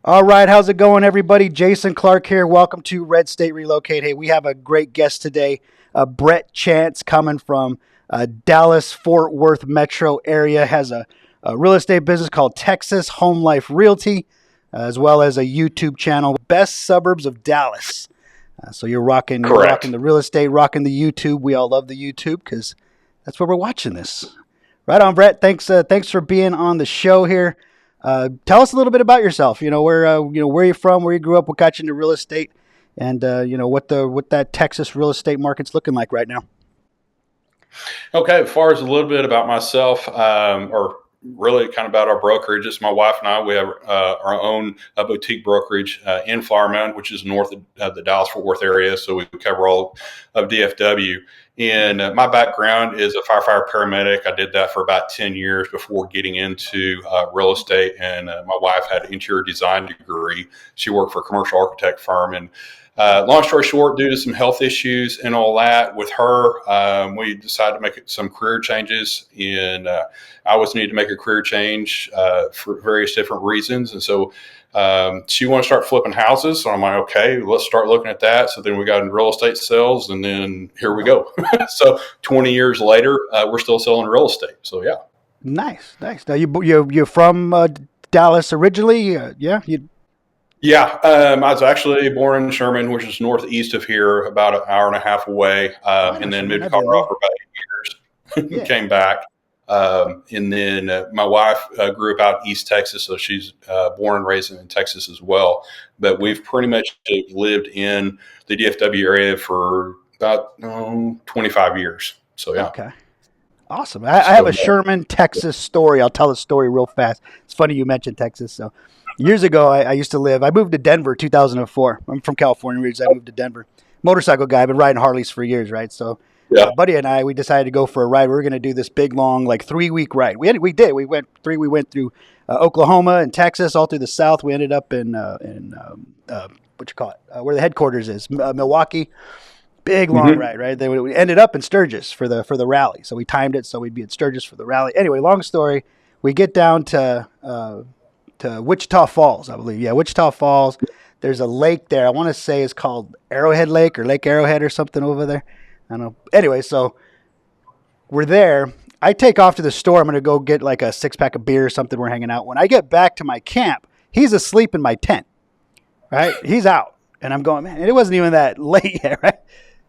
All right, how's it going, everybody? Jason Clark here. Welcome to Red State Relocate. Hey, we have a great guest today, Bret Chance, coming from Dallas-Fort Worth metro area, has a real estate business called Texas Home Life Realty, as well as a YouTube channel, Best Suburbs of Dallas. So you're rocking the real estate, rocking the YouTube. We all love the YouTube because that's where we're watching this. Right on, Bret. Thanks for being on the show here. Tell us a little bit about yourself. Where you're from, where you grew up, what got you into real estate, and what that Texas real estate market's looking like right now. Okay, as far as a little bit about myself, or really kind of about our brokerage, just my wife and I, we have our own boutique brokerage in Mound, which is north of the Dallas-Fort Worth area. So we cover all of DFW. And my background is a firefighter paramedic. I did that for about 10 years before getting into real estate. And my wife had an interior design degree. She worked for a commercial architect firm. And long story short, due to some health issues and all that with her, we decided to make some career changes. And I always needed to make a career change for various different reasons. And so she wanted to start flipping houses. So I'm like, okay, let's start looking at that. So then we got into real estate sales, and then here we go. So 20 years later, we're still selling real estate. So yeah. Nice. Now you're from Dallas originally? Yeah. Yeah, I was actually born in Sherman, which is northeast of here, about an hour and a half away, and then moved to Colorado for about 8 years. Came back, and then my wife grew up out East Texas, so she's born and raised in Texas as well. But we've pretty much lived in the DFW area for about 25 years. So yeah. Okay. Awesome. I have a Sherman, Texas story. I'll tell the story real fast. It's funny you mentioned Texas. So years ago, I moved to Denver 2004. I'm from California originally. I moved to Denver. Motorcycle guy. I've been riding Harleys for years, right? So my buddy and I, we decided to go for a ride. We were going to do this big, long, 3-week ride. We went through Oklahoma and Texas, all through the South. We ended up in where the headquarters is, Milwaukee. Big long ride, right? Then we ended up in Sturgis for the rally. So we timed it so we'd be at Sturgis for the rally. Anyway, long story. We get down to Wichita Falls, I believe. Yeah, Wichita Falls. There's a lake there. I want to say it's called Arrowhead Lake or Lake Arrowhead or something over there. I don't know. Anyway, so we're there. I take off to the store. I'm going to go get like a 6-pack of beer or something. We're hanging out. When I get back to my camp, he's asleep in my tent, right? He's out. And I'm going, man, it wasn't even that late yet, right?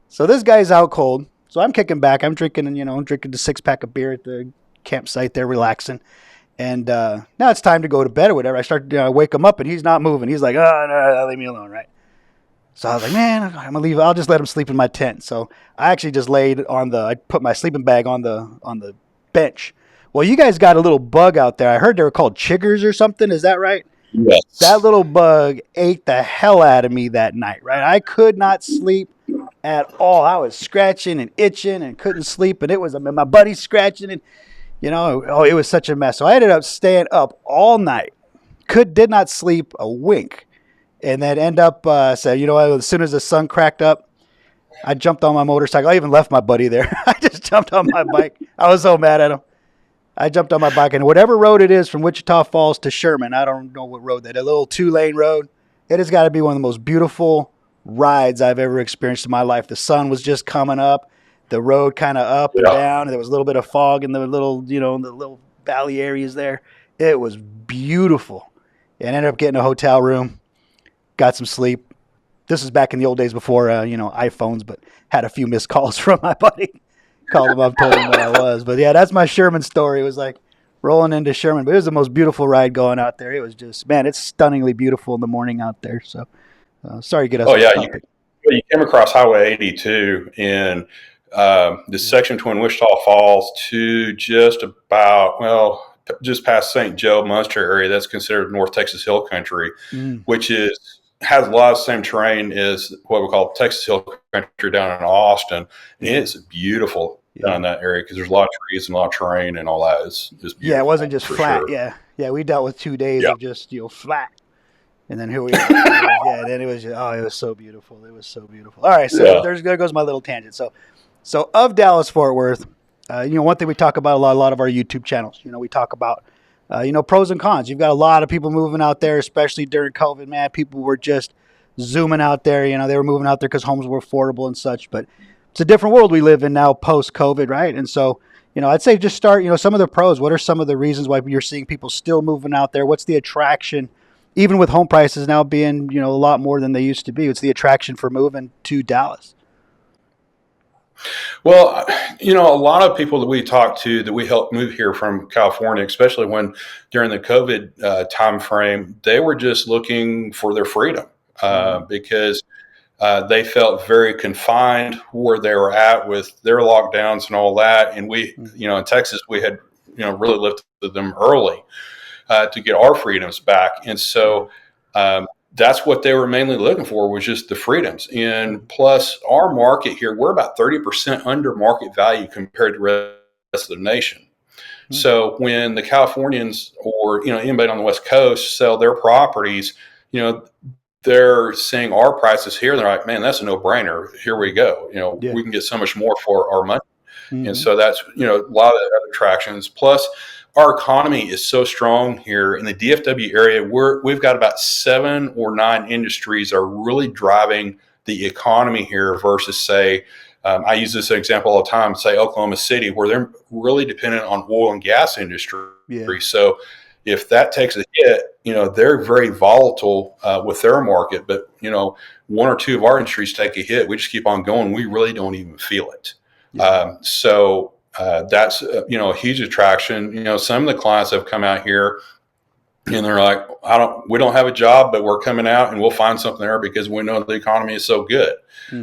So this guy's out cold. So I'm kicking back. I'm drinking the 6-pack of beer at the campsite there, relaxing. And now it's time to go to bed or whatever. I start to wake him up, and he's not moving. He's like, oh, no, leave me alone, right? So I was like, man, I'm going to leave. I'll just let him sleep in my tent. So I actually just I put my sleeping bag on the bench. Well, you guys got a little bug out there. I heard they were called chiggers or something. Is that right? Yes. That little bug ate the hell out of me that night, right? I could not sleep at all. I was scratching and itching and couldn't sleep. And it was my buddy scratching and, it was such a mess. So I ended up staying up all night. Did not sleep a wink. And then said, as soon as the sun cracked up, I jumped on my motorcycle. I even left my buddy there. I just jumped on my bike. I was so mad at him. I jumped on my bike, and whatever road it is from Wichita Falls to Sherman, I don't know what road that is, a little 2-lane road. It has got to be one of the most beautiful rides I've ever experienced in my life. The sun was just coming up, the road kind of up and down, and there was a little bit of fog in the little, the little valley areas there. It was beautiful. And ended up getting a hotel room, got some sleep. This was back in the old days before, iPhones, but had a few missed calls from my buddy. Called him up, told him where I was. But yeah, that's my Sherman story. It was like rolling into Sherman, but it was the most beautiful ride going out there. It was just, man, it's stunningly beautiful in the morning out there. So sorry to get us off topic. You came across Highway 82 in the section between Wichita Falls to just past St. Joe, Munster area. That's considered North Texas Hill Country, which has a lot of the same terrain as what we call Texas Hill Country down in Austin. And it's beautiful down in that area because there's a lot of trees and a lot of terrain and all that. It's it wasn't just flat. Sure. Yeah, we dealt with 2 days of just flat, and then here we are. Then it was it was so beautiful. It was so beautiful. All right, so there goes my little tangent. So of Dallas Fort Worth, one thing we talk about a lot of our YouTube channels. We talk about Pros and cons. You've got a lot of people moving out there, especially during COVID, man. People were just zooming out there. They were moving out there because homes were affordable and such. But it's a different world we live in now post COVID, right? And so, I'd say just start, some of the pros. What are some of the reasons why you're seeing people still moving out there? What's the attraction, even with home prices now being, a lot more than they used to be? What's the attraction for moving to Dallas? Well, a lot of people that we talk to that we helped move here from California, especially when during the COVID time frame, they were just looking for their freedom because they felt very confined where they were at with their lockdowns and all that. And we, in Texas, we had, really lifted them early to get our freedoms back. And so that's what they were mainly looking for, was just the freedoms. And plus our market here, we're about 30% under market value compared to the rest of the nation. So when the Californians or, anybody on the West Coast sell their properties, they're seeing our prices here. And they're like, man, that's a no-brainer. Here we go. We can get so much more for our money. And so that's, a lot of other attractions. Plus, our economy is so strong here in the DFW area. We've got about 7 or 9 industries are really driving the economy here versus, say, I use this example all the time, say Oklahoma City, where they're really dependent on oil and gas industry. Yeah. So if that takes a hit, they're very volatile with their market. But, 1 or 2 of our industries take a hit, we just keep on going. We really don't even feel it. Yeah. That's, a huge attraction. Some of the clients have come out here and they're like, we don't have a job, but we're coming out and we'll find something there because we know the economy is so good.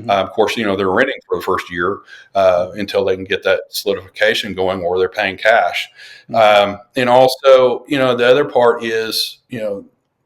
Of course, they're renting for the first year until they can get that solidification going, or they're paying cash. And also, the other part is,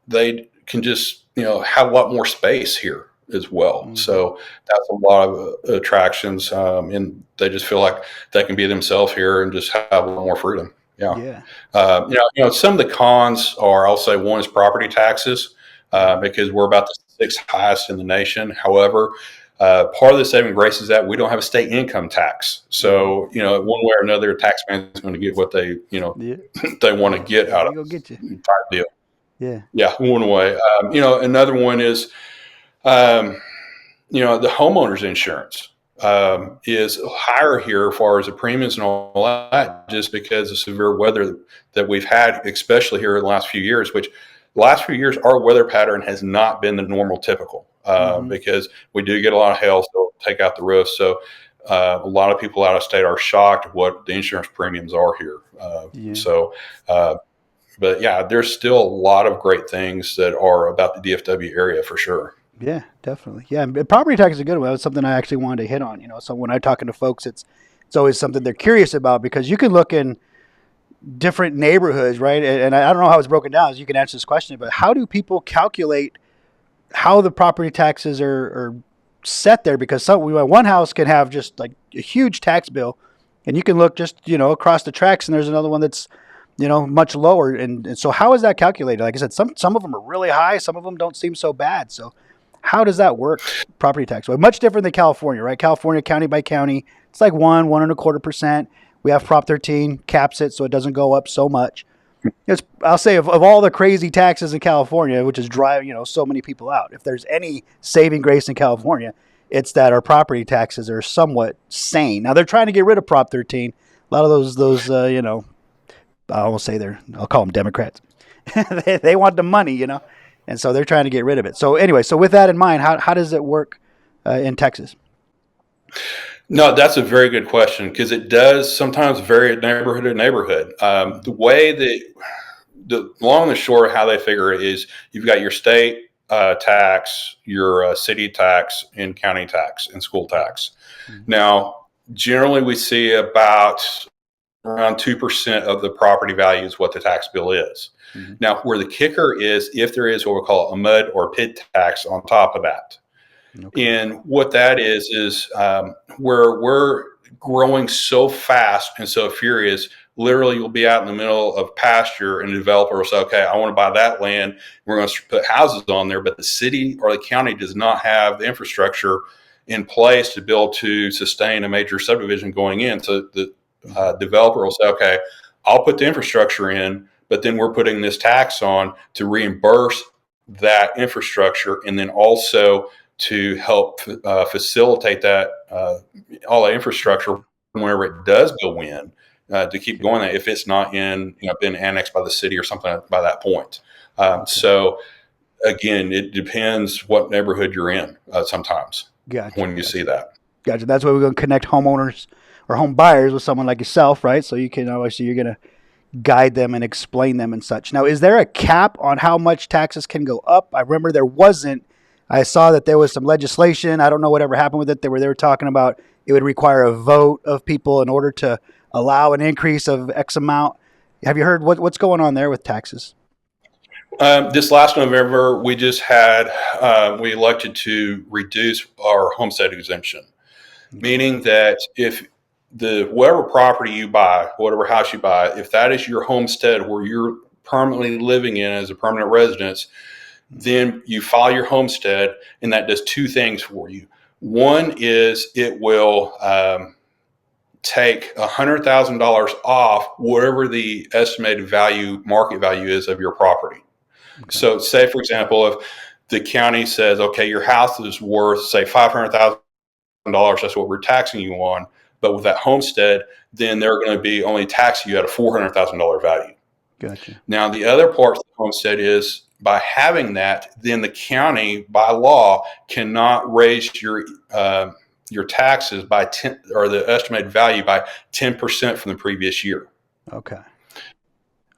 they can just, have a lot more space here as well. So that's a lot of attractions, and they just feel like they can be themselves here and just have a little more freedom. Yeah. Some of the cons are, I'll say, one is property taxes, because we're about the 6th highest in the nation. However, part of the saving grace is that we don't have a state income tax. So, one way or another, a taxman is going to get what they, they want to get out of it. Type deal. Yeah. One way. Another one is, the homeowner's insurance is higher here as far as the premiums and all that, just because of severe weather that we've had, especially here in the last few years, which the last few years, our weather pattern has not been the normal typical because we do get a lot of hail, so take out the roof. So a lot of people out of state are shocked at what the insurance premiums are here. But yeah, there's still a lot of great things that are about the DFW area for sure. Yeah, definitely. Yeah, property tax is a good one. That's something I actually wanted to hit on. So when I'm talking to folks, it's always something they're curious about, because you can look in different neighborhoods, right? And I don't know how it's broken down, as you can answer this question, but how do people calculate how the property taxes are set there? Because one house can have just like a huge tax bill, and you can look just, across the tracks, and there's another one that's, much lower. And so how is that calculated? Like I said, some of them are really high. Some of them don't seem so bad. So how does that work, property tax? Well, much different than California, right? California, county by county, it's like 1.25%. We have Prop 13, caps it so it doesn't go up so much. I'll say of all the crazy taxes in California, which is driving, so many people out, if there's any saving grace in California, it's that our property taxes are somewhat sane. Now, they're trying to get rid of Prop 13. A lot of those I won't say I'll call them Democrats. they want the money, and so they're trying to get rid of it. So anyway, with that in mind, how does it work in Texas? No, that's a very good question, because it does sometimes vary neighborhood to neighborhood. The way the long and the short of how they figure it is, you've got your state tax, your city tax, and county tax, and school tax. Now, generally we see about around 2% of the property value is what the tax bill is. Now, where the kicker is, if there is what we call a mud or PID tax on top of that. And what that is where we're growing so fast and so furious, literally you'll be out in the middle of pasture and a developer will say, okay, I want to buy that land. We're going to put houses on there, but the city or the county does not have the infrastructure in place to be able to sustain a major subdivision going in. So the developer will say, okay, I'll put the infrastructure in, but then we're putting this tax on to reimburse that infrastructure, and then also to help facilitate that all the infrastructure whenever it does go in, to keep going if it's not been annexed by the city or something by that point. So again, it depends what neighborhood you're in sometimes when you see that. Gotcha. That's why we're going to connect homeowners or home buyers with someone like yourself, right? So you can obviously you're going to guide them and explain them and such. Now, is there a cap on how much taxes can go up? I remember there wasn't. I saw that there was some legislation. I don't know whatever happened with it. They were talking about it would require a vote of people in order to allow an increase of X amount. Have you heard what's going on there with taxes? This last November, we just we elected to reduce our homestead exemption, meaning that if whatever property you buy, whatever house you buy, if that is your homestead where you're permanently living in as a permanent residence, then you file your homestead, and that does two things for you. One is it will take $100,000 off whatever the estimated market value is of your property. Okay. So say, for example, if the county says, okay, your house is worth, say, $500,000, that's what we're taxing you on. But with that homestead, then they're going to be only taxing you at a $400,000 value. Gotcha. Now, the other part of the homestead is by having that, then the county, by law, cannot raise your taxes by 10, or the estimated value by 10% from the previous year. Okay.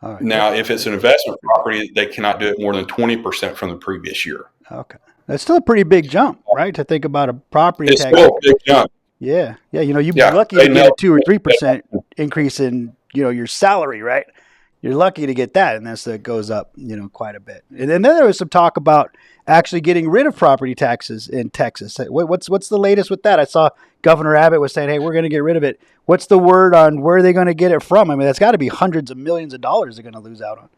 All right. Now, if it's an investment property, they cannot do it more than 20% from the previous year. Okay. That's still a pretty big jump, right? To think about a property tax. It's still a big jump. Yeah. Yeah. You'd be lucky to get a 2 or 3% increase in, your salary, right? You're lucky to get that. And that goes up, quite a bit. And then there was some talk about actually getting rid of property taxes in Texas. What's the latest with that? I saw Governor Abbott was saying, hey, we're going to get rid of it. What's the word on where they're going to get it from? I mean, that's got to be hundreds of millions of dollars they're going to lose out on.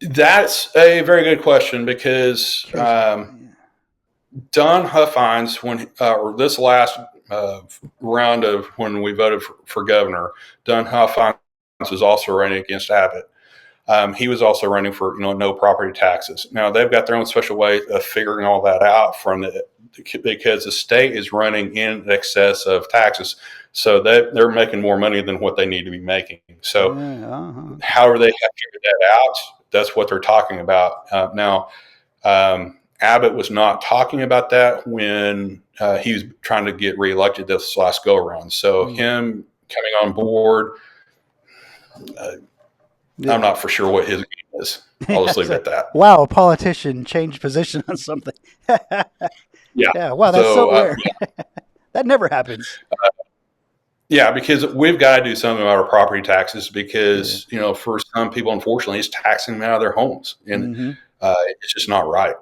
That's a very good question, because Don Huffines, or this last round of when we voted for governor, Don Huffines was also running against Abbott. He was also running for no property taxes. Now they've got their own special way of figuring all that out because the state is running in excess of taxes, so they're making more money than what they need to be making. So however they have figured that out, that's what they're talking about now. Abbott was not talking about that when he was trying to get reelected this last go around. So him coming on board, I'm not for sure what his game is. I'll just leave it at that. Wow, a politician changed position on something. Yeah. Wow, that's so rare. That never happens. Because we've got to do something about our property taxes, because for some people, unfortunately, it's taxing them out of their homes, and it's just not right.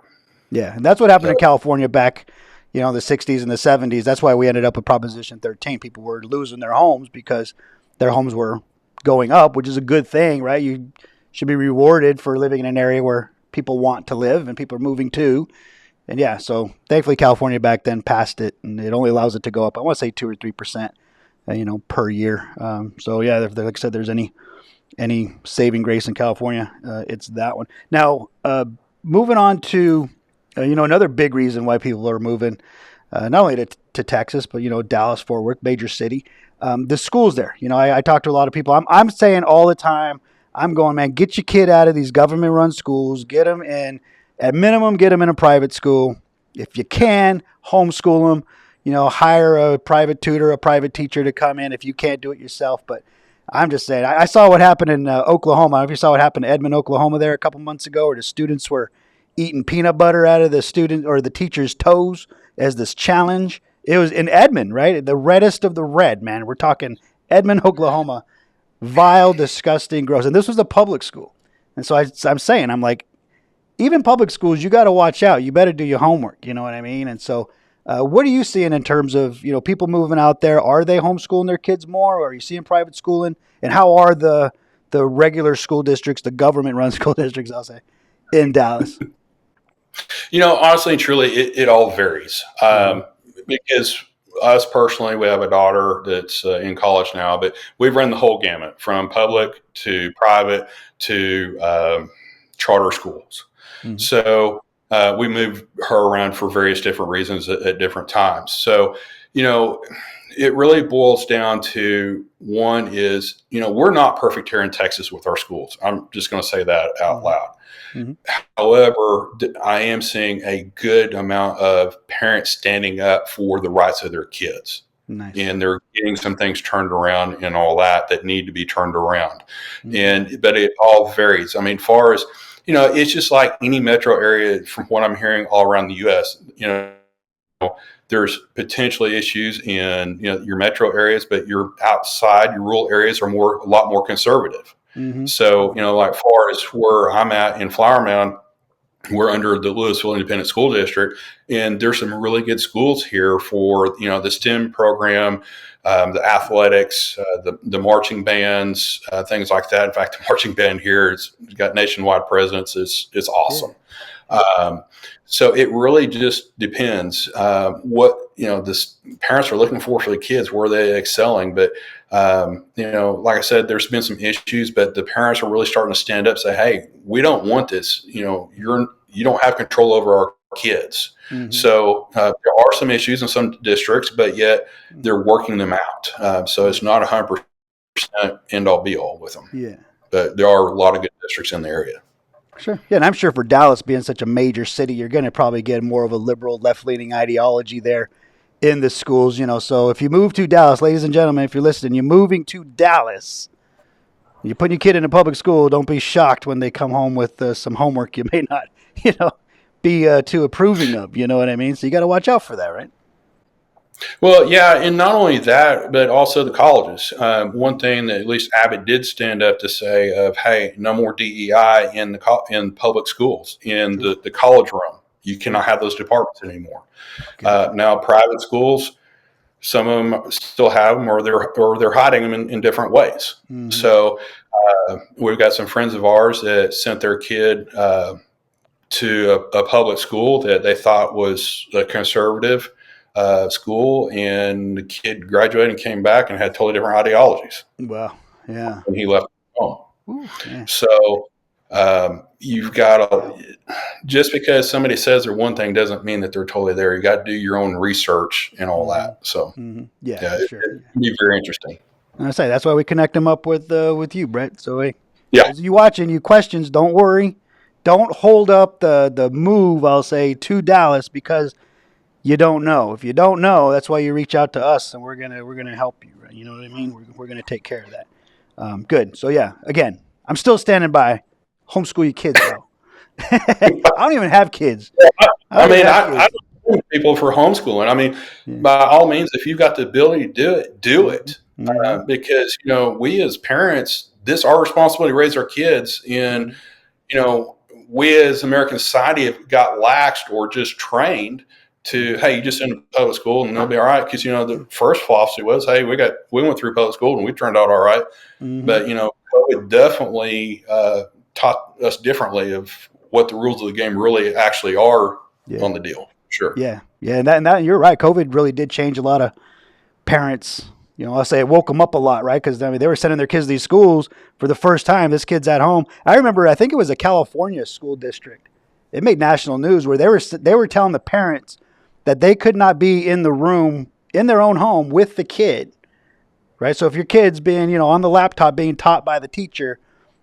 Yeah, and that's what happened in California back, the 60s and the 70s. That's why we ended up with Proposition 13. People were losing their homes because their homes were going up, which is a good thing, right? You should be rewarded for living in an area where people want to live and people are moving to. And so thankfully California back then passed it, and it only allows it to go up, I want to say 2 or 3%, per year. If, like I said, there's any saving grace in California, it's that one. Now, moving on to, another big reason why people are moving, not only to Texas, but, Dallas, Fort Worth, major city. The schools there, I talk to a lot of people. I'm saying all the time, I'm going, man, get your kid out of these government-run schools. Get them in, at minimum, get them in a private school. If you can, homeschool them. Hire a private tutor, a private teacher to come in if you can't do it yourself. But I'm just saying, I saw what happened in Oklahoma. I don't know if you saw what happened in Edmond, Oklahoma there a couple months ago, where the students were eating peanut butter out of the student or the teacher's toes as this challenge. It was in Edmond, right? The reddest of the red, man. We're talking Edmond, Oklahoma. Vile, disgusting, gross. And this was a public school. And so I'm saying, I'm like, even public schools, you got to watch out. You better do your homework. You know what I mean? And so what are you seeing in terms of, people moving out there? Are they homeschooling their kids more, or are you seeing private schooling? And how are the regular school districts, the government-run school districts, I'll say, in Dallas? Honestly and truly, it all varies. Because us personally, we have a daughter that's in college now, but we've run the whole gamut from public to private to charter schools. Mm-hmm. So we move her around for various different reasons at different times. So, it really boils down to one is, we're not perfect here in Texas with our schools. I'm just going to say that out loud. Mm-hmm. However, I am seeing a good amount of parents standing up for the rights of their kids. Nice. And they're getting some things turned around and all that need to be turned around. Mm-hmm. But it all varies. I mean, far as, it's just like any metro area from what I'm hearing all around the U.S., there's potentially issues in, your metro areas, but your outside, your rural areas are a lot more conservative. Mm-hmm. So, like far as where I'm at in Flower Mound, we're under the Louisville Independent School District, and there's some really good schools here for, the STEM program, the athletics, the marching bands, things like that. In fact, the marching band here has got nationwide presence. It's awesome. Yeah. So it really just depends what the parents are looking for the kids, where they're excelling. But like I said, there's been some issues, but the parents are really starting to stand up, and say, "Hey, we don't want this. You don't have control over our kids." Mm-hmm. So there are some issues in some districts, but yet they're working them out. So it's not 100% end all be all with them. Yeah, but there are a lot of good districts in the area. Sure. Yeah, and I'm sure for Dallas being such a major city, you're going to probably get more of a liberal, left-leaning ideology there in the schools. So if you move to Dallas, ladies and gentlemen, if you're listening, you're moving to Dallas, you're putting your kid in a public school, don't be shocked when they come home with some homework you may not, be too approving of. You know what I mean? So you got to watch out for that, right? Well, yeah, and not only that, but also the colleges. One thing that at least Abbott did stand up to say of, hey, no more DEI in public schools, in the college realm. You cannot have those departments anymore. Okay. Now, private schools, some of them still have them, or they're hiding them in different ways. Mm-hmm. So we've got some friends of ours that sent their kid to a public school that they thought was a conservative school, and the kid graduated and came back and had totally different ideologies. Wow. Yeah. And he left home. Ooh, yeah. So you've got just because somebody says they're one thing doesn't mean that they're totally there. You got to do your own research and all that. So yeah, sure. It'd be very interesting. I say that's why we connect them up with you, Bret. So hey, yeah, as you watching, you questions, don't worry, don't hold up the move. I'll say to Dallas because you don't know. If you don't know, that's why you reach out to us, and we're gonna help you. Right? You know what I mean? We're gonna take care of that. Good. So yeah, again, I'm still standing by. Homeschool your kids, though. I don't even have kids. I don't people for homeschooling. I mean, by all means, if you've got the ability to do it, do it. Mm-hmm. Because we as parents, this our responsibility to raise our kids, and we as American society have got laxed or just trained to, hey, you just send them to public school and they'll be all right. Because the first philosophy was, hey, we went through public school and we turned out all right. Mm-hmm. But COVID definitely taught us differently of what the rules of the game really actually are on the deal. Sure. Yeah, and that you're right. COVID really did change a lot of parents. I'll say it woke them up a lot, right? Because they were sending their kids to these schools for the first time. This kid's at home. I remember, I think it was a California school district. It made national news where they were telling the parents that they could not be in the room in their own home with the kid, right? So if your kid's being, on the laptop being taught by the teacher,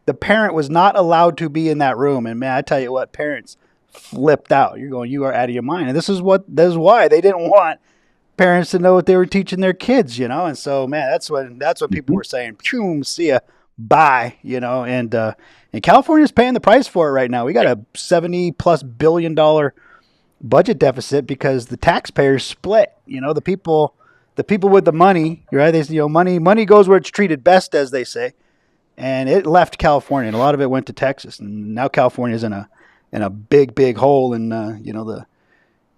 the parent was not allowed to be in that room. And man, I tell you what, parents flipped out. You're going, you are out of your mind. And this is why they didn't want parents to know what they were teaching their kids, And so, man, that's when people were saying, "Choom, see ya, bye," And California's paying the price for it right now. We got a $70+ billion budget deficit because the taxpayers split. The people with the money, right? They say, money goes where it's treated best, as they say, and it left California, and a lot of it went to Texas, and now California's in a big hole, and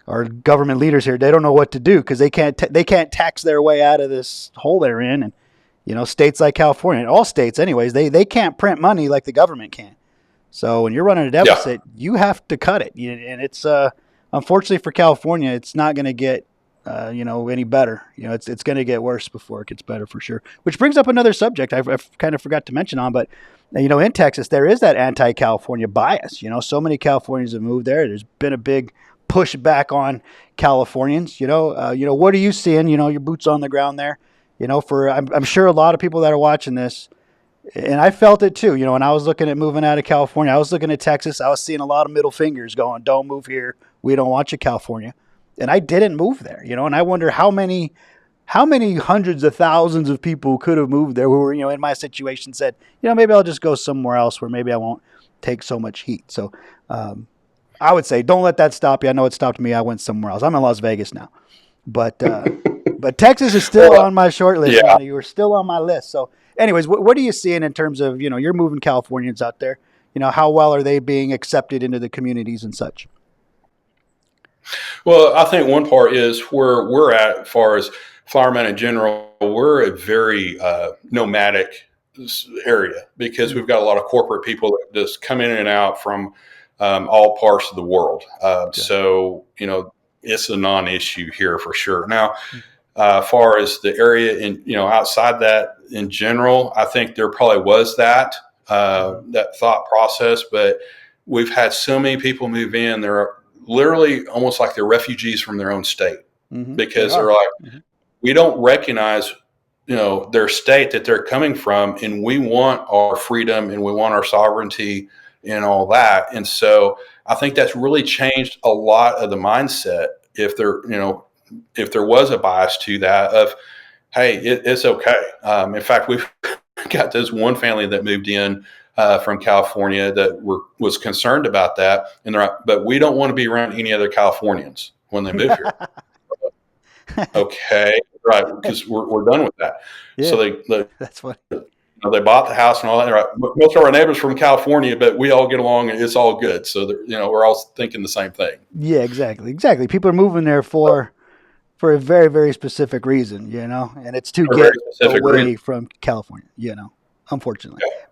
our government leaders here, they don't know what to do because they can't tax their way out of this hole they're in, and states like California, and all states anyways, they can't print money like the government can. So when you're running a deficit, you have to cut it, and it's unfortunately for California, it's not going to get any better. It's going to get worse before it gets better for sure. Which brings up another subject I've kind of forgot to mention on, but in Texas there is that anti-California bias. So many Californians have moved there. There's been a big pushback on Californians. What are you seeing? Your boots on the ground there. I'm sure a lot of people that are watching this, and I felt it too. When I was looking at moving out of California, I was looking at Texas. I was seeing a lot of middle fingers going, "Don't move here. We don't want you, California." And I didn't move there. And I wonder how many hundreds of thousands of people could have moved there who were, in my situation said, maybe I'll just go somewhere else where maybe I won't take so much heat. So I would say don't let that stop you. I know it stopped me. I went somewhere else. I'm in Las Vegas now. But Texas is still on my short list, yeah. man. You were still on my list. So anyways, what are you seeing in terms of, you're moving Californians out there? How well are they being accepted into the communities and such? Well, I think one part is where we're at as far as firemen in general. We're a very nomadic area because we've got a lot of corporate people that just come in and out from all parts of the world. So, it's a non-issue here for sure. Now, far as the area in, outside that in general, I think there probably was that thought process, but we've had so many people move in. They're literally almost like they're refugees from their own state because they're like, we don't recognize, their state that they're coming from, and we want our freedom and we want our sovereignty and all that. And so I think that's really changed a lot of the mindset. If there was a bias to that of, hey, it's okay. In fact, we've got this one family that moved in from California that was concerned about that, and they're like, but we don't want to be around any other Californians when they move here. Okay, right? Because we're done with that. Yeah. So that's what they bought the house and all that. They're like, most of our neighbors from California, but we all get along and it's all good. So we're all thinking the same thing. Yeah, exactly. People are moving there for a very, very specific reason, and it's to get away from California, unfortunately. Yeah.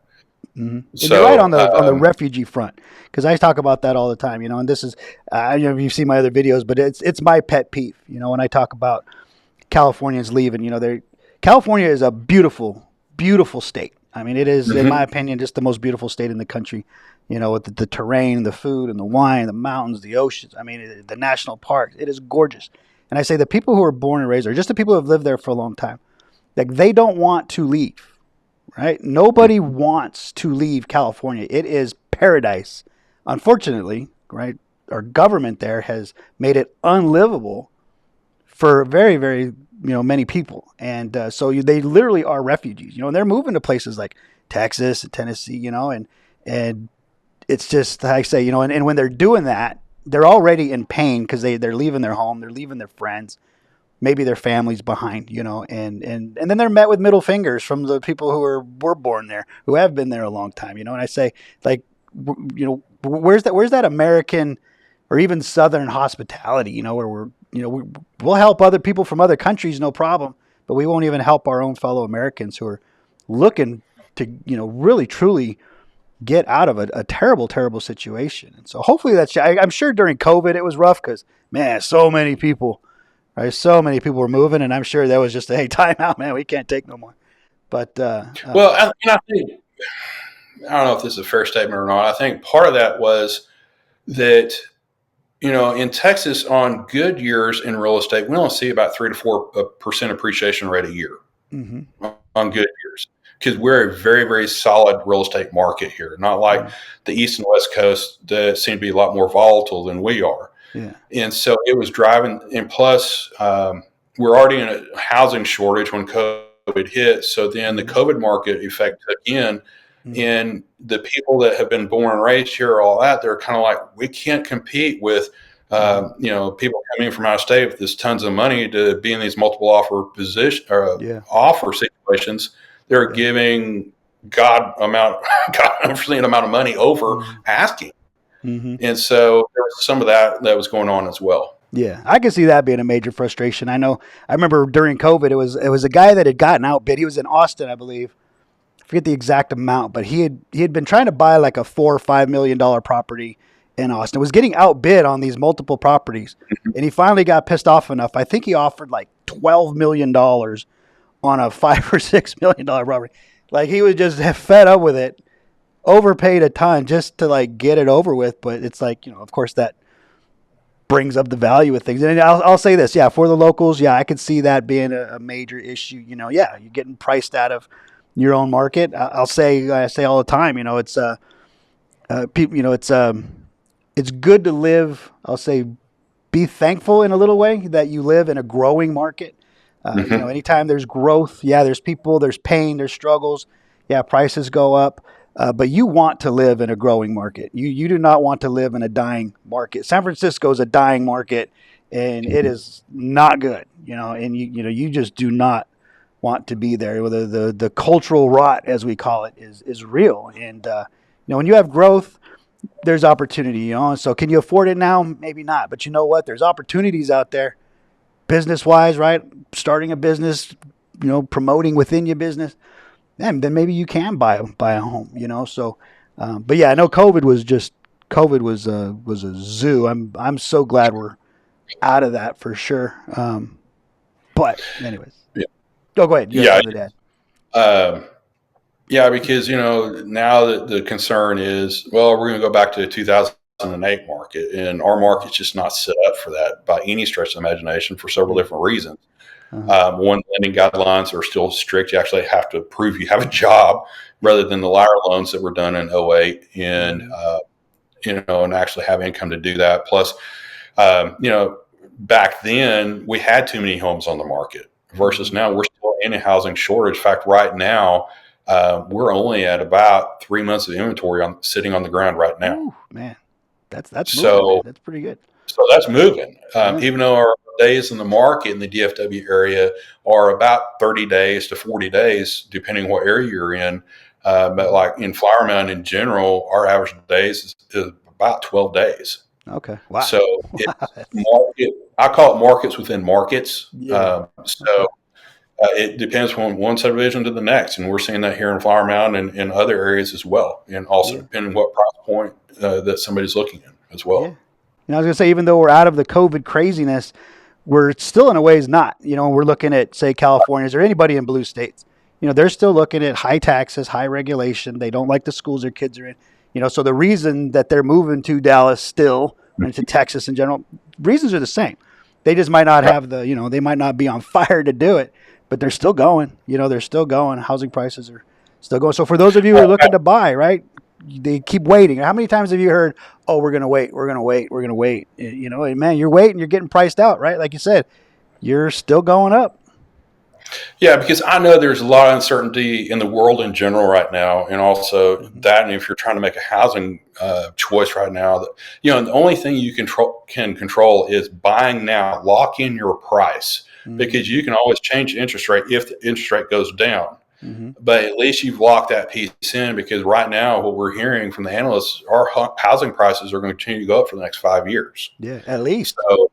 Mm-hmm. So, you're right on the refugee front, because I talk about that all the time, and this is, you've seen my other videos, but it's my pet peeve, when I talk about Californians leaving. California is a beautiful, beautiful state. I mean, it is, in my opinion, just the most beautiful state in the country. With the terrain, the food, and the wine, the mountains, the oceans. I mean, the national parks. It is gorgeous. And I say the people who are born and raised, or just the people who have lived there for a long time, like they don't want to leave. Right? Nobody wants to leave California. It is paradise. Unfortunately, right? Our government there has made it unlivable for very, very, many people. And so they literally are refugees, and they're moving to places like Texas and Tennessee, and it's just, I say, and when they're doing that, they're already in pain because they're leaving their home, they're leaving their friends, maybe their families behind, and then they're met with middle fingers from the people who were born there, who have been there a long time, and I say, like, where's that American or even Southern hospitality, where we'll help other people from other countries, no problem, but we won't even help our own fellow Americans who are looking to, really truly get out of a terrible, terrible situation. And so hopefully I'm sure during COVID it was rough because, man, so many people were moving, and I'm sure that was just hey, time out, man. We can't take no more. But well, I think, I don't know if this is a fair statement or not. I think part of that was that, in Texas on good years in real estate, we only see about 3 to 4% appreciation rate a year on good years, because we're a very, very solid real estate market here. Not like the East and West Coast that seem to be a lot more volatile than we are. Yeah. And so it was driving, and plus we're already in a housing shortage when COVID hit. So then the COVID market effect took in, and the people that have been born and raised here, all that, they're kind of like, we can't compete with, people coming from out of state with this tons of money to be in these multiple offer offer situations. They're giving unforeseen amount of money over asking. And so there was some of that was going on as well. Yeah, I can see that being a major frustration. I remember during COVID, it was a guy that had gotten outbid. He was in Austin, I believe. I forget the exact amount, but he had been trying to buy like a $4 or $5 million property, in Austin. It was getting outbid on these multiple properties. And he finally got pissed off enough. I think he offered like $12 million on a $5 or $6 million property. Like he was just fed up with it, overpaid a ton just to like get it over with. But it's like, of course that brings up the value of things. And I'll say this, yeah, for the locals, yeah, I could see that being a major issue. Yeah, you're getting priced out of your own market. I say all the time, people, it's good to live. I'll say, be thankful in a little way that you live in a growing market. Anytime there's growth, yeah, there's people, there's pain, there's struggles. Yeah, prices go up. But you want to live in a growing market. You do not want to live in a dying market. San Francisco is a dying market, and it is not good. And you just do not want to be there. The cultural rot, as we call it, is real. And when you have growth, there's opportunity. So can you afford it now? Maybe not. But you know what? There's opportunities out there, business wise, right? Starting a business, promoting within your business. And then maybe you can buy a home, So, but yeah, I know COVID was a zoo. I'm so glad we're out of that for sure. But anyways, yeah. Go ahead. You yeah, because now the concern is, well, we're going to go back to the 2008 market, and our market's just not set up for that by any stretch of the imagination for several different reasons. One, lending guidelines are still strict. You actually have to prove you have a job rather than the liar loans that were done in 08 and, and actually have income to do that. Plus, back then we had too many homes on the market versus now we're still in a housing shortage. In fact, right now, we're only at about 3 months of inventory sitting on the ground right now. Ooh, man, that's moving, that's pretty good. So that's moving, even though our days in the market in the DFW area are about 30 days to 40 days, depending what area you're in. But like in Flower Mound in general, our average days is about 12 days. Okay. Wow. So I call it markets within markets. Yeah. It depends from one subdivision to the next. And we're seeing that here in Flower Mound and in other areas as well. And also depending what price point that somebody's looking in as well. Yeah. And I was going to say, even though we're out of the COVID craziness, we're still in a ways not. We're looking at, say, Californians or anybody in blue states. They're still looking at high taxes, high regulation. They don't like the schools their kids are in. So the reason that they're moving to Dallas still and to Texas in general, reasons are the same. They just might not have they might not be on fire to do it, but they're still going. They're still going. Housing prices are still going. So for those of you who are looking to buy, right, they keep waiting. How many times have you heard, oh, we're going to wait, we're going to wait, we're going to wait? And man, you're waiting, you're getting priced out, right? Like you said, you're still going up. Yeah, because I know there's a lot of uncertainty in the world in general right now. And also that, and if you're trying to make a housing choice right now, the only thing you can control is buying now, lock in your price, because you can always change the interest rate if the interest rate goes down. But at least you've locked that piece in, because right now what we're hearing from the analysts, our housing prices are going to continue to go up for the next 5 years. Yeah, at least. So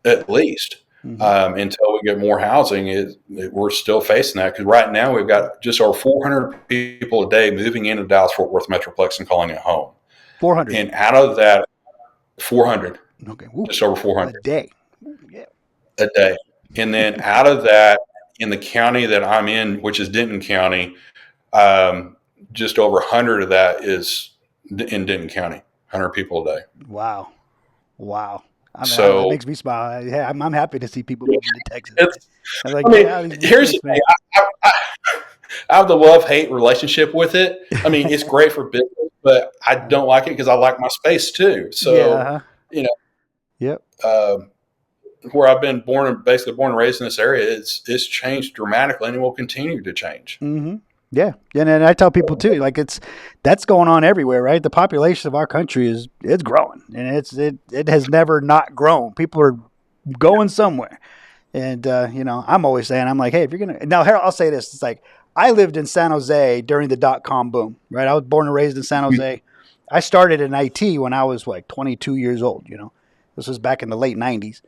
at least until we get more housing, we're still facing that, because right now we've got just over 400 people a day moving into Dallas-Fort Worth Metroplex and calling it home. 400. And out of that, 400. Okay. Just over 400. A day. Yeah. A day. And then out of that, in the county that I'm in, which is Denton County, just over 100 of that is in Denton County, 100 people a day. Wow. So it makes me smile. Yeah, I'm happy to see people moving to Texas. Here's the thing. I have the love-hate relationship with it. I mean, it's great for business, but I don't like it because I like my space too. So, Yep. Where I've been born and raised in this area, it's changed dramatically, and it will continue to change. Mm-hmm. Yeah, and I tell people too, like that's going on everywhere, right? The population of our country it's growing, and it has never not grown. People are going somewhere, and I'm always saying, I'm like, hey, if you're gonna now, Harold, I'll say this: it's like I lived in San Jose during the .com boom, right? I was born and raised in San Jose. I started in IT when I was like 22 years old. This was back in the late 90s.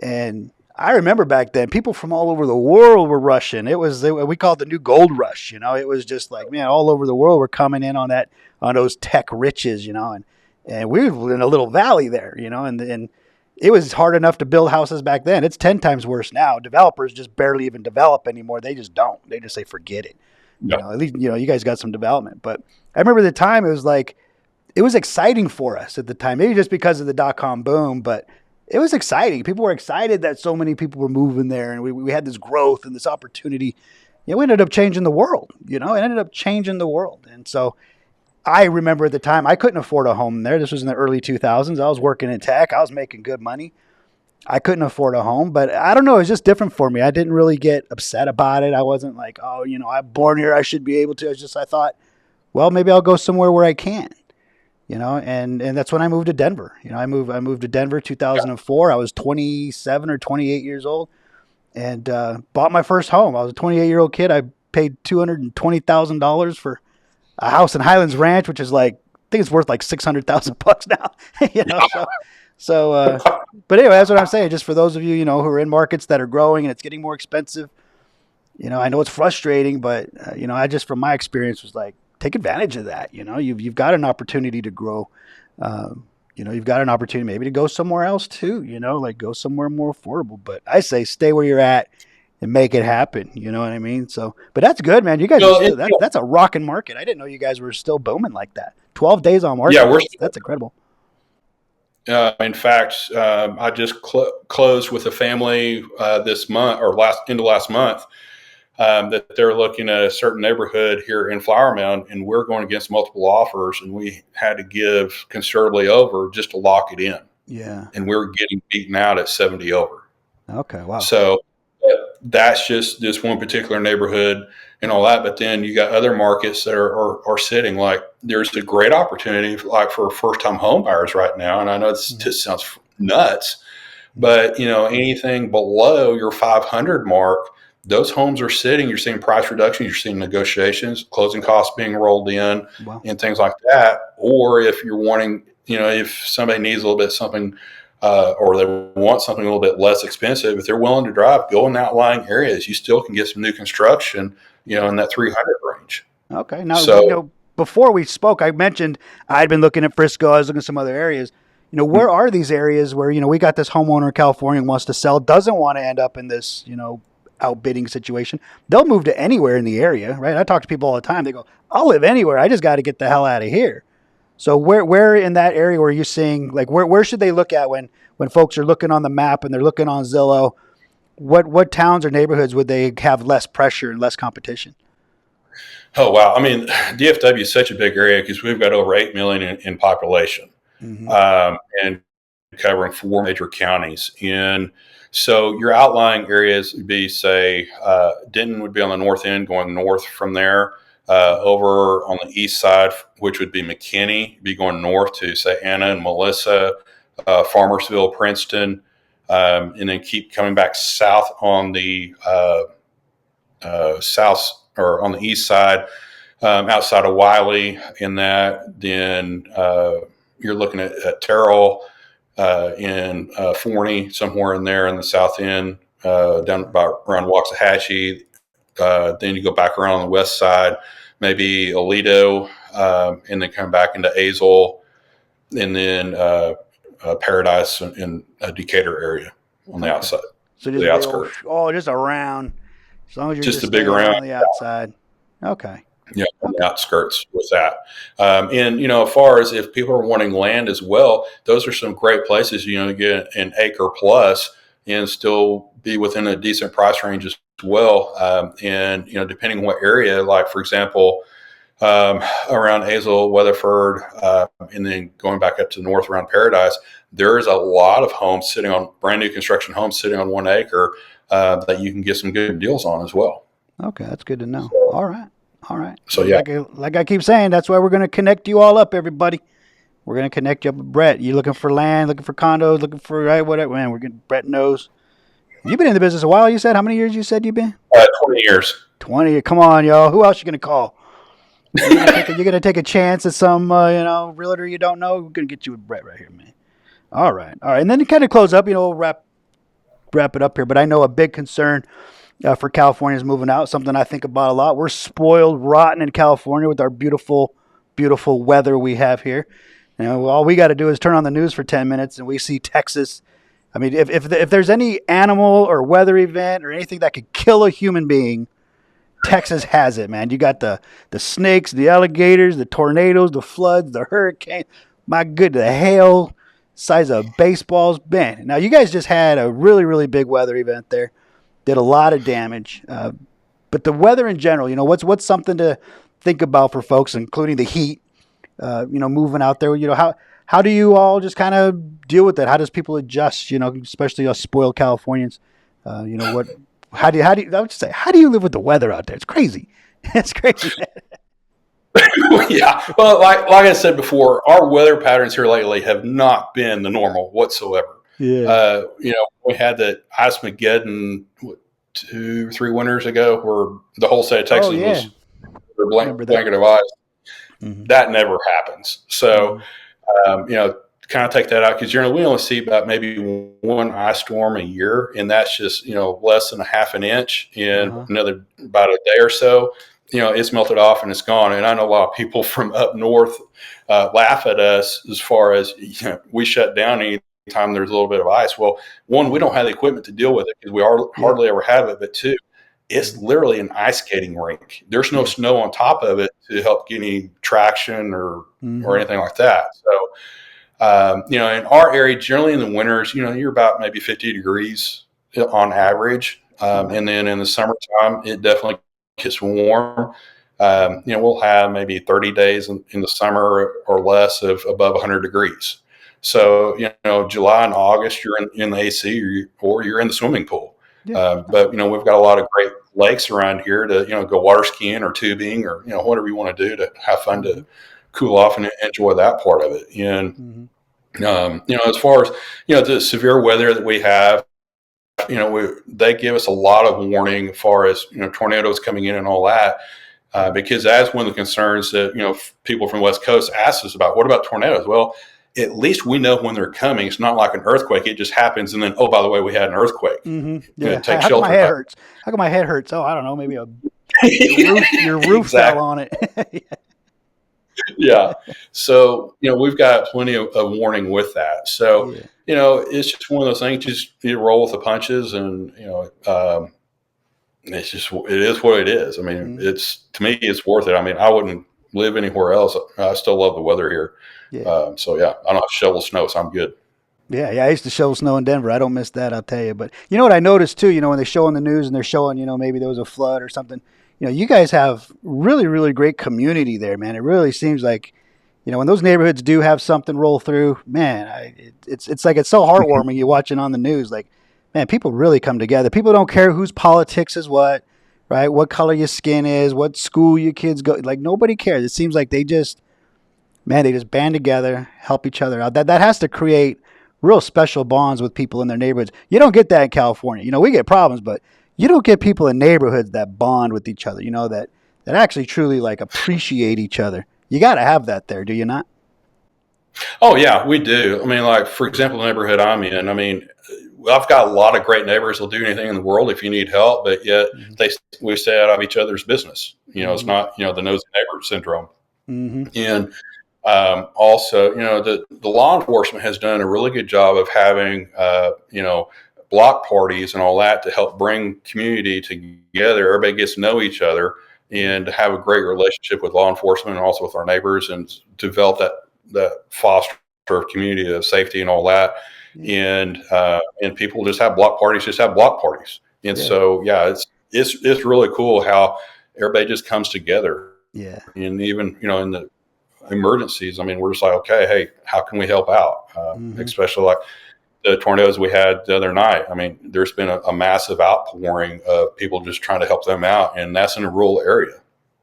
And I remember back then, people from all over the world were rushing. We called it the new gold rush. It was just like, man, all over the world were coming in on those tech riches, and and we were in a little valley there, and it was hard enough to build houses back then. It's 10 times worse now. Developers just barely even develop anymore. They just don't. They just say, forget it. Yeah. At least, you guys got some development. But I remember the time it was like, it was exciting for us at the time, maybe just because of the dot-com boom, but it was exciting. People were excited that so many people were moving there, and we had this growth and this opportunity. We ended up changing the world, it ended up changing the world. And so I remember at the time, I couldn't afford a home there. This was in the early 2000s. I was working in tech. I was making good money. I couldn't afford a home, but I don't know. It was just different for me. I didn't really get upset about it. I wasn't like, oh, I'm born here, I should be able to. I thought, well, maybe I'll go somewhere where I can, and that's when I moved to Denver. I moved to Denver 2004. I was 27 or 28 years old and bought my first home. I was a 28-year-old kid. I paid $220,000 for a house in Highlands Ranch, which is like, I think it's worth like $600,000 now. But anyway, that's what I'm saying. Just for those of you, who are in markets that are growing and it's getting more expensive, I know it's frustrating, but I just, from my experience, was like, take advantage of that. You've got an opportunity to grow. You've got an opportunity maybe to go somewhere else too, like go somewhere more affordable. But I say stay where you're at and make it happen. You know what I mean? So, but that's good, man. You guys are still, that's a rocking market. I didn't know you guys were still booming like that. 12 days on market. Yeah, that's incredible. In fact, I just closed with a family this month or last month that they're looking at a certain neighborhood here in Flower Mound, and we're going against multiple offers, and we had to give considerably over just to lock it in. Yeah, and we're getting beaten out at 70 over. Okay, wow. So that's just this one particular neighborhood and all that. But then you got other markets that are sitting like there's a great opportunity like for first-time home buyers right now. And I know this just sounds nuts, but anything below your 500 mark, those homes are sitting. You're seeing price reductions. You're seeing negotiations, closing costs being rolled in, and things like that. Or if you're wanting, if somebody needs a little bit something, or they want something a little bit less expensive, if they're willing to drive, go in outlying areas. You still can get some new construction, in that 300 range. Okay. Now, before we spoke, I mentioned I'd been looking at Frisco. I was looking at some other areas. Where are these areas where, we got this homeowner in California who wants to sell, doesn't want to end up in this, outbidding situation. They'll move to anywhere in the area, right? I talk to people all the time. They go, I'll live anywhere. I just got to get the hell out of here. So where in that area where you're seeing, like, where should they look at when folks are looking on the map and they're looking on Zillow? What towns or neighborhoods would they have less pressure and less competition? Oh, wow. I mean, DFW is such a big area because we've got over 8 million in population, and covering 4 major counties. And so your outlying areas would be, say, Denton would be on the north end, going north from there. Over on the east side, which would be McKinney, be going north to, say, Anna and Melissa, Farmersville, Princeton, and then keep coming back south on the south or on the east side, outside of Wiley. In that, then you're looking at Terrell in Forney, somewhere in there in the south end, down about around Waxahachie. Then you go back around on the west side, maybe Aledo, and then come back into Azle, and then Paradise in a Decatur area on the outside. So just the outskirts. Just around. As long as you're just a big around on the outside. Okay. Yeah, on the outskirts with that. And, as far as if people are wanting land as well, those are some great places, to get an acre plus and still be within a decent price range as well. And, depending on what area, like, for example, around Azle, Weatherford, and then going back up to the north around Paradise, there's a lot of homes brand new construction homes sitting on 1 acre that you can get some good deals on as well. Okay, that's good to know. All right. So, yeah. Like I keep saying, that's why we're going to connect you all up, everybody. We're going to connect you up with Bret. You looking for land, looking for condos, looking for whatever. Man, Bret knows. You've been in the business a while, you said? How many years you said you've been? 20 years. 20. Come on, y'all. Who else you going to call? You're going to take a chance at some, realtor you don't know? We're going to get you with Bret right here, man. All right. And then to kind of close up, we'll wrap it up here. But I know a big concern for California is moving out, something I think about a lot. We're spoiled rotten in California with our beautiful, beautiful weather we have here. All we got to do is turn on the news for 10 minutes and we see Texas. I mean, if there's any animal or weather event or anything that could kill a human being, Texas has it, man. You got the snakes, the alligators, the tornadoes, the floods, the hurricane. My good, the hail, size of baseballs. Man, now you guys just had a really, really big weather event there. Did a lot of damage. But the weather in general, what's something to think about for folks, including the heat, moving out there. How do you all just kind of deal with that? How does people adjust? Especially us spoiled Californians. What? How do you? I would just say, how do you live with the weather out there? It's crazy. It's crazy. Yeah. Well, like I said before, our weather patterns here lately have not been the normal whatsoever. Yeah. We had that Ice Mageddon 2-3 winters ago where the whole state of Oh Texas yeah. was a Remember that? blanket of ice. Mm-hmm. That never happens. So, Mm-hmm. kind of take that out because generally we only see about maybe one ice storm a year, and that's just less than a half an inch in another about a day or so. It's melted off and it's gone. And I know a lot of people from up north laugh at us as far as we shut down anytime there's a little bit of ice. Well, one, we don't have the equipment to deal with it because we hardly ever have it. But two, it's literally an ice skating rink. There's no snow on top of it to help get any traction or anything like that. So, in our area, generally in the winters, you're about maybe 50 degrees on average. And then in the summertime, it definitely gets warm. We'll have maybe 30 days in the summer or less of above 100 degrees. So, July and August, you're in the AC or you're in the swimming pool. Yeah. But, we've got a lot of great lakes around here to, go water skiing or tubing or, whatever you want to do to have fun to cool off and enjoy that part of it. And, as far as, the severe weather that we have, they give us a lot of warning as far as, tornadoes coming in and all that. Because that's one of the concerns that, people from the West Coast ask us about. What about tornadoes? Well, at least we know when they're coming. It's not like an earthquake. It just happens. And then, oh, by the way, we had an earthquake. Yeah. Take How come shelter. my head hurts? How come my head hurts? Oh, I don't know. Maybe your roof Exactly. fell on it. Yeah. So, we've got plenty of warning with that. So, it's just one of those things, just you roll with the punches and, it is what it is. I mean, to me, it's worth it. I mean, I wouldn't live anywhere else. I still love the weather here. Yeah. So yeah, I don't have to shovel snow, so I'm good. Yeah, I used to shovel snow in Denver. I don't miss that, I'll tell you. But you know what I noticed too, when they show on the news and they're showing, maybe there was a flood or something, you guys have really, really great community there, man. It really seems like, when those neighborhoods do have something roll through, man, it's like, it's so heartwarming you watching on the news. Like, man, people really come together. People don't care whose politics is what, right? What color your skin is, what school your kids go. Like, nobody cares. It seems like they just band together, help each other out. That has to create real special bonds with people in their neighborhoods. You don't get that in California. We get problems, but you don't get people in neighborhoods that bond with each other, that actually truly like appreciate each other. You got to have that there, do you not? Oh yeah, we do. I mean, like for example, the neighborhood I'm in. I mean, I've got a lot of great neighbors that'll do anything in the world if you need help, but yet we stay out of each other's business. It's not the nosy neighbor syndrome. And also, the law enforcement has done a really good job of having block parties and all that to help bring community together. Everybody gets to know each other and have a great relationship with law enforcement and also with our neighbors and develop that foster community of safety and all that. And people just have block parties. And so, it's really cool how everybody just comes together. Yeah. And even, in the emergencies, I mean, we're just like, okay, hey, how can we help out? Especially like the tornadoes we had the other night. I mean, there's been a massive outpouring of people just trying to help them out, and that's in a rural area.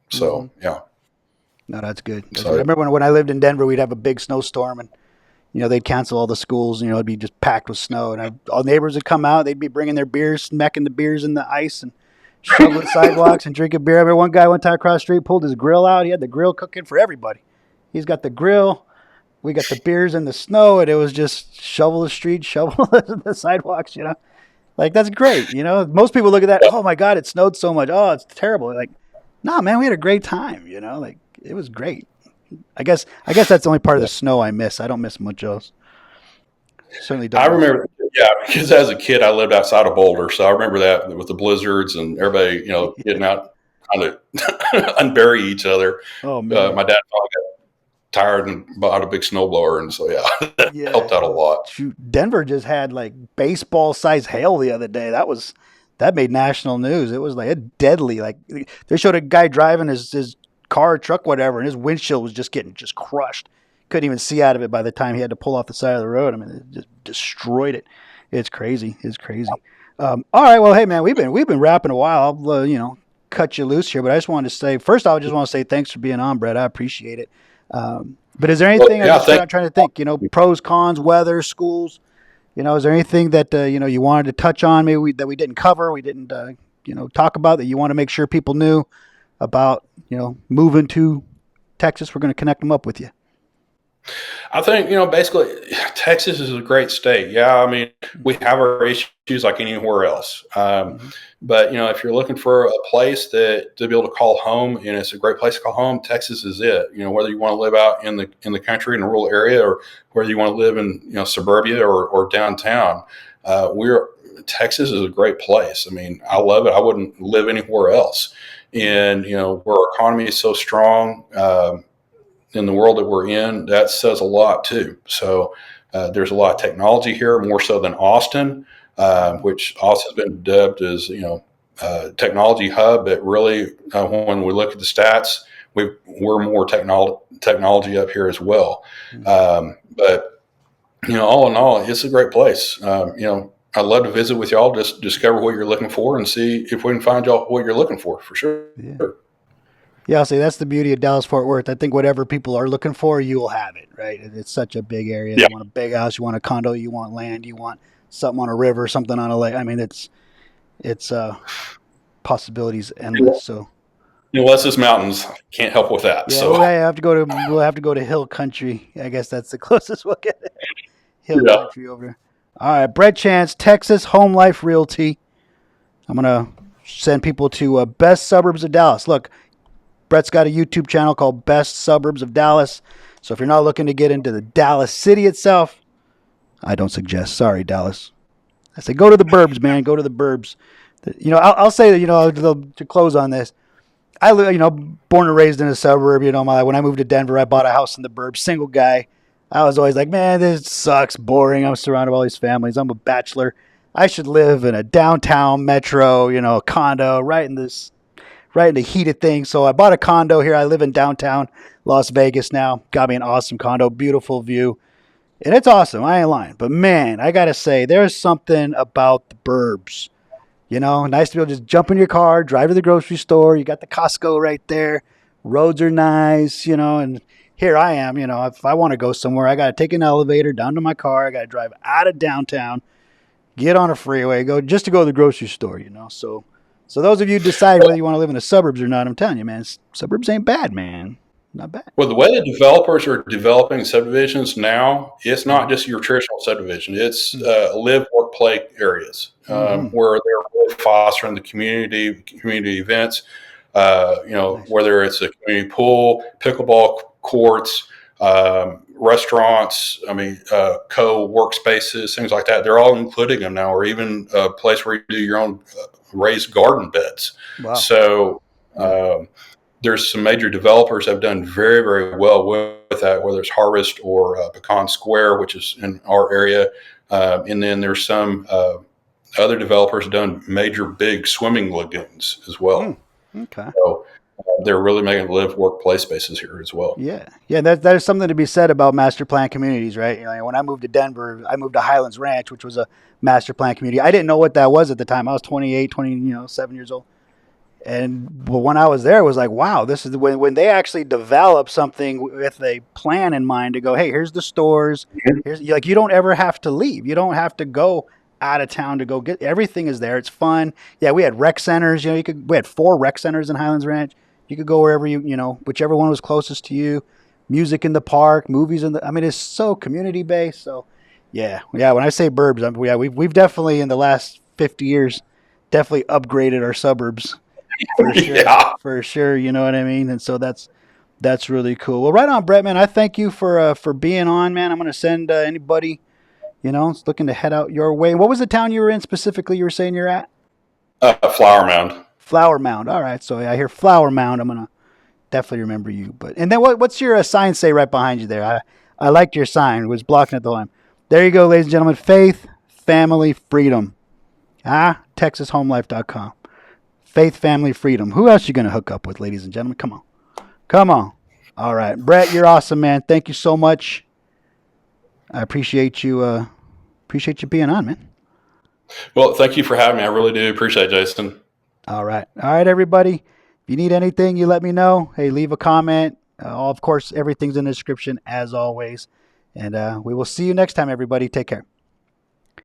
So, yeah. No, that's good. I remember when I lived in Denver, we'd have a big snowstorm, and they'd cancel all the schools. It'd be just packed with snow, and all neighbors would come out. They'd be bringing their beers, smacking the beers in the ice, and shoveling sidewalks and drinking beer. I remember one guy one time across the street pulled his grill out. He had the grill cooking for everybody. He's got the grill. We got the beers in the snow, and it was just shovel the street, shovel the sidewalks, Like, that's great, Most people look at that, oh, my God, it snowed so much. Oh, it's terrible. Like, nah, man, we had a great time, Like, it was great, I guess that's the only part of the snow I miss. I don't miss much else. Certainly I don't miss. remember, yeah, because as a kid, I lived outside of Boulder, so I remember that with the blizzards and everybody, getting out trying to unbury each other. Oh man. My dad finally got tired and bought a big snowblower, and so yeah, that Yeah. helped out a lot. Shoot, Denver just had like baseball size hail the other day. That made national news. It was like a deadly. Like they showed a guy driving his car, truck, whatever, and his windshield was just getting just crushed. Couldn't even see out of it by the time he had to pull off the side of the road. I mean, it just destroyed it. It's crazy. It's crazy. All right. Well, hey man, we've been rapping a while. I'll cut you loose here, but I just wanted to say first, I just want to say thanks for being on, Brett. I appreciate it. But is there Well, anything? yeah, I'm trying to think. Pros, cons, weather, schools. Is there anything that you wanted to touch on? Maybe that we didn't cover, we didn't talk about that you want to make sure people knew about moving to Texas. We're going to connect them up with you. I think, basically, Texas is a great state. Yeah, I mean, we have our issues like anywhere else. Mm-hmm. But, if you're looking for a place to be able to call home, and it's a great place to call home, Texas is it. Whether you want to live out in the country in a rural area, or whether you want to live in suburbia or downtown, Texas is a great place. I mean, I love it. I wouldn't live anywhere else. And where our economy is so strong. In the world that we're in, that says a lot too. So there's a lot of technology here, more so than Austin, which Austin's been dubbed as technology hub. But really, when we look at the stats, we're more technology up here as well. But all in all, it's a great place. I'd love to visit with y'all, just discover what you're looking for, and see if we can find y'all what you're looking for sure. Yeah. Yeah, I'll say that's the beauty of Dallas Fort Worth. I think whatever people are looking for, you will have it, right? It's such a big area. Yeah. You want a big house, you want a condo, you want land, you want something on a river, something on a lake. I mean, it's possibilities endless. So Unless it's mountains, can't help with that. yeah, So we'll have to go to hill country. I guess that's the closest we'll get. Hill yeah. country over there. All right, Brett Chance, Texas Home Life Realty. I'm gonna send people to Best Suburbs of Dallas. Look. Brett's got a YouTube channel called Best Suburbs of Dallas. So if you're not looking to get into the Dallas city itself, I don't suggest. Sorry, Dallas. I say go to the burbs, man. Go to the burbs. I'll say that, to close on this, I live, born and raised in a suburb. When I moved to Denver, I bought a house in the burbs. Single guy. I was always like, man, this sucks, boring. I'm surrounded by all these families. I'm a bachelor. I should live in a downtown metro, condo right in the heat of things. So I bought a condo here. I live in downtown Las Vegas now. Got me an awesome condo, beautiful view. And it's awesome. I ain't lying. But man, I got to say, there's something about the burbs. Nice to be able to just jump in your car, drive to the grocery store. You got the Costco right there. Roads are nice, and here I am, if I want to go somewhere, I got to take an elevator down to my car. I got to drive out of downtown, get on a freeway, go to the grocery store, So those of you decide whether you want to live in the suburbs or not, I'm telling you, man, suburbs ain't bad, man. Not bad. Well, the way that developers are developing subdivisions now, it's not just your traditional subdivision. It's live, work, play areas where they're really fostering the community events. Nice. Whether it's a community pool, pickleball courts, restaurants, co-workspaces, things like that. They're all including them now, or even a place where you do your own raised garden beds. Wow. So there's some major developers that have done very, very well with that, whether it's Harvest or Pecan Square, which is in our area. And then there's some other developers have done major big swimming lagoons as well. Okay. So they're really making live, work, play spaces here as well. Yeah. There's something to be said about master plan communities, right? When I moved to Denver, I moved to Highlands Ranch, which was a master plan community. I didn't know what that was at the time. I was 7 years old. But when I was there, it was like, wow, this is when they actually develop something with a plan in mind to go, hey, here's the stores. Here's you don't ever have to leave. You don't have to go out of town to go get everything is there. It's fun. Yeah, we had rec centers. We had 4 rec centers in Highlands Ranch. You could go wherever whichever one was closest to you. Music in the park, movies it's so community based. So yeah. When I say burbs, we've definitely in the last 50 years definitely upgraded our suburbs. For sure, Yeah. for sure. You know what I mean? And so that's That's really cool. Well, right on, Brett, man. I thank you for being on, man. I'm going to send anybody, looking to head out your way. What was the town you were in specifically you were saying you're at? Flower Mound. Flower Mound. All right. So I hear Flower Mound. I'm going to definitely remember you. And then what's your sign say right behind you there? I liked your sign. It was blocking it the line. There you go, ladies and gentlemen. Faith, family, freedom. TexasHomeLife.com. Faith, family, freedom. Who else you going to hook up with, ladies and gentlemen? Come on. Come on. All right. Brett, you're awesome, man. Thank you so much. I appreciate you being on, man. Well, thank you for having me. I really do appreciate it, Jason. All right. All right, everybody. If you need anything, you let me know. Hey, leave a comment. Of course, everything's in the description as always. And we will see you next time, everybody. Take care.